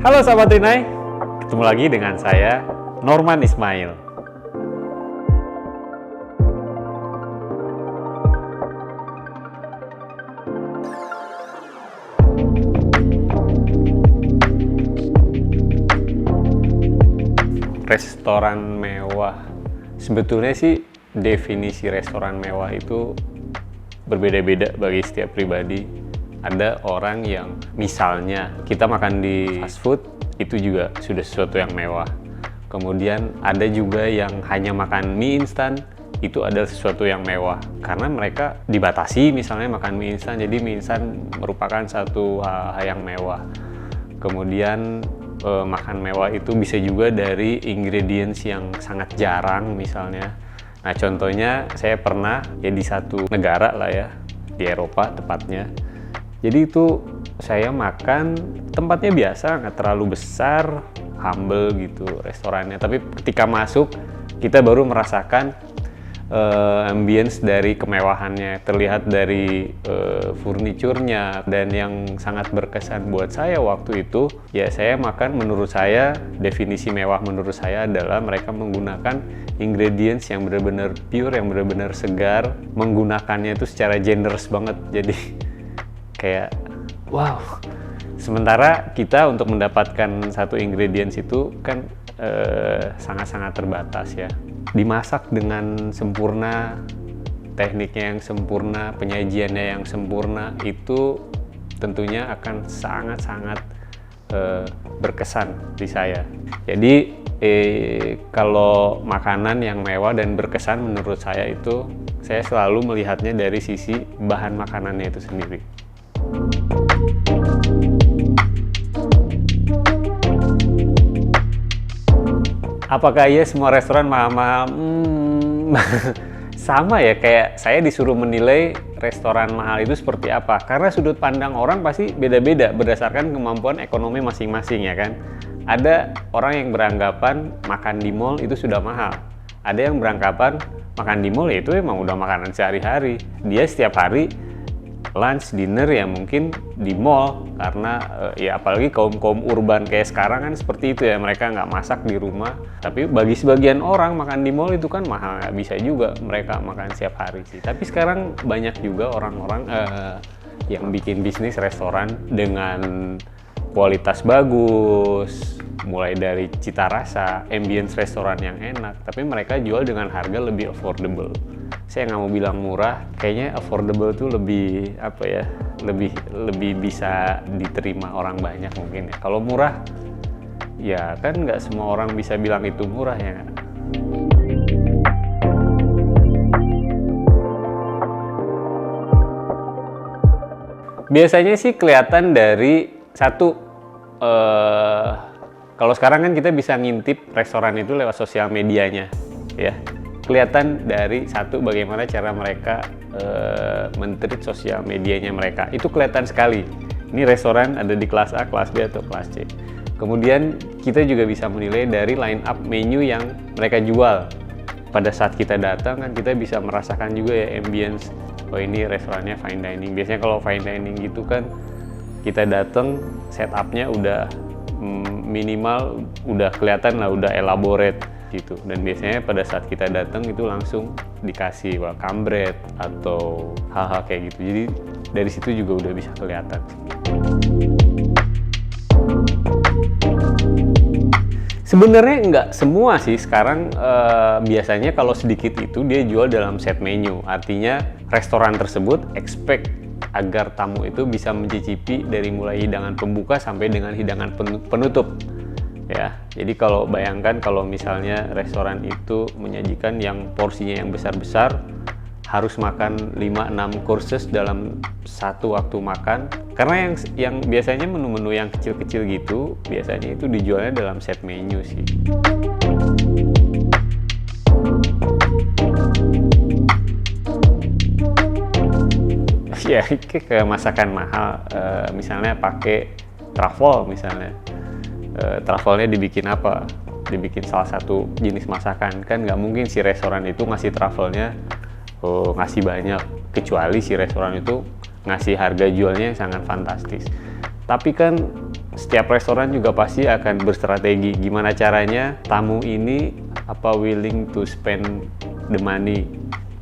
Halo sahabat Rinai, ketemu lagi dengan saya, Norman Ismail. Restoran mewah, sebetulnya sih definisi restoran mewah itu berbeda-beda bagi setiap pribadi. Ada orang yang misalnya kita makan di fast food itu juga sudah sesuatu yang mewah. Kemudian ada juga yang hanya makan mie instan, itu adalah sesuatu yang mewah karena mereka dibatasi misalnya makan mie instan, jadi mie instan merupakan satu hal yang mewah. Kemudian makan mewah itu bisa juga dari ingredients yang sangat jarang misalnya. Nah contohnya saya pernah ya di satu negara lah ya, di Eropa tepatnya. Jadi itu saya makan tempatnya biasa, nggak terlalu besar, humble gitu restorannya. Tapi ketika masuk kita baru merasakan ambience dari kemewahannya, terlihat dari furniturnya. Dan yang sangat berkesan buat saya waktu itu ya, saya makan, menurut saya definisi mewah menurut saya adalah mereka menggunakan ingredients yang benar-benar pure, yang benar-benar segar, menggunakannya itu secara generous banget. Jadi kayak wow. Sementara kita untuk mendapatkan satu ingredients itu kan sangat-sangat terbatas ya. Dimasak dengan sempurna, tekniknya yang sempurna, penyajiannya yang sempurna, itu tentunya akan sangat-sangat berkesan di saya. Jadi kalau makanan yang mewah dan berkesan menurut saya itu, saya selalu melihatnya dari sisi bahan makanannya itu sendiri. Apakah iya semua restoran mahal-mahal? Sama ya, kayak saya disuruh menilai restoran mahal itu seperti apa. Karena sudut pandang orang pasti beda-beda berdasarkan kemampuan ekonomi masing-masing ya kan. Ada orang yang beranggapan makan di mall itu sudah mahal. Ada yang beranggapan makan di mall itu emang udah makanan sehari-hari. Dia setiap hari lunch, dinner ya mungkin di mall, karena ya apalagi kaum urban kayak sekarang kan seperti itu ya, mereka nggak masak di rumah. Tapi bagi sebagian orang makan di mall itu kan mahal, nggak bisa juga mereka makan setiap hari sih. Tapi sekarang banyak juga orang-orang yang bikin bisnis restoran dengan kualitas bagus, mulai dari cita rasa, ambience restoran yang enak, tapi mereka jual dengan harga lebih affordable. Saya nggak mau bilang murah, kayaknya affordable tuh lebih apa ya, lebih bisa diterima orang banyak mungkin ya. Kalau murah ya kan nggak semua orang bisa bilang itu murah ya. Biasanya sih kelihatan dari satu, kalau sekarang kan kita bisa ngintip restoran itu lewat sosial medianya ya. Kelihatan dari satu, bagaimana cara mereka men-treat sosial medianya mereka. Itu kelihatan sekali. Ini restoran ada di kelas A, kelas B, atau kelas C. Kemudian kita juga bisa menilai dari line up menu yang mereka jual. Pada saat kita datang kan kita bisa merasakan juga ya ambience. Oh ini restorannya fine dining. Biasanya kalau fine dining gitu kan kita datang setupnya udah minimal, udah kelihatan lah, udah elaborate gitu. Dan biasanya pada saat kita datang itu langsung dikasih welcome bread atau hal-hal kayak gitu. Jadi dari situ juga udah bisa kelihatan. Sebenarnya nggak semua sih sekarang, biasanya kalau sedikit itu dia jual dalam set menu. Artinya restoran tersebut expect agar tamu itu bisa mencicipi dari mulai hidangan pembuka sampai dengan hidangan penutup. Ya, jadi kalau bayangkan kalau misalnya restoran itu menyajikan yang porsinya yang besar-besar, harus makan 5-6 courses dalam satu waktu makan. Karena yang biasanya menu-menu yang kecil-kecil gitu, biasanya itu dijualnya dalam set menu sih. Ya, kayak masakan mahal, misalnya pakai truffle misalnya. Truffle-nya dibikin apa? Dibikin salah satu jenis masakan. Kan nggak mungkin si restoran itu ngasih truffle-nya ngasih banyak, kecuali si restoran itu ngasih harga jualnya yang sangat fantastis. Tapi kan setiap restoran juga pasti akan berstrategi gimana caranya tamu ini willing to spend the money.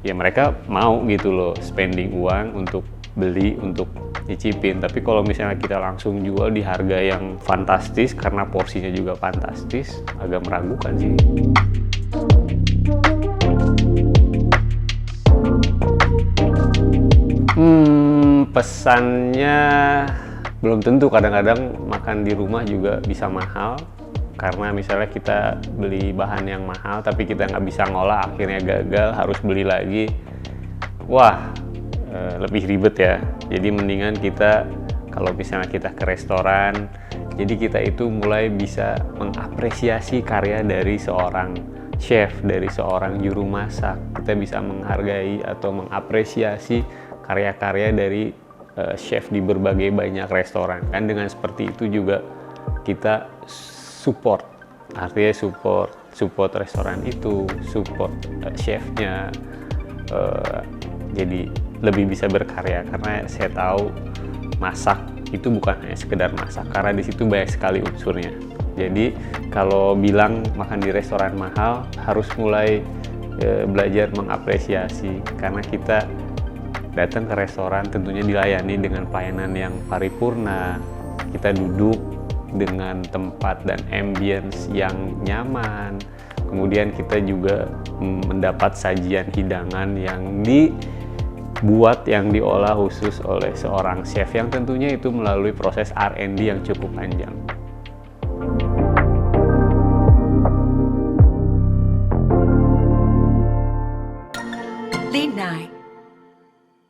Ya mereka mau gitu loh spending uang untuk beli, untuk nyicipin. Tapi kalau misalnya kita langsung jual di harga yang fantastis karena porsinya juga fantastis, agak meragukan sih. Pesannya belum tentu, kadang-kadang makan di rumah juga bisa mahal karena misalnya kita beli bahan yang mahal tapi kita nggak bisa ngolah, akhirnya gagal, harus beli lagi. Wah, lebih ribet ya. Jadi mendingan kita kalau misalnya kita ke restoran, jadi kita itu mulai bisa mengapresiasi karya dari seorang chef, dari seorang juru masak. Kita bisa menghargai atau mengapresiasi karya-karya dari chef di berbagai banyak restoran. Kan dengan seperti itu juga kita support, artinya support restoran itu, support chefnya, jadi lebih bisa berkarya. Karena saya tahu masak itu bukan hanya sekedar masak, karena di situ banyak sekali unsurnya. Jadi kalau bilang makan di restoran mahal, harus mulai belajar mengapresiasi, karena kita datang ke restoran tentunya dilayani dengan pelayanan yang paripurna, kita duduk dengan tempat dan ambience yang nyaman, kemudian kita juga mendapat sajian hidangan yang dibuat, yang diolah khusus oleh seorang chef yang tentunya itu melalui proses R&D yang cukup panjang.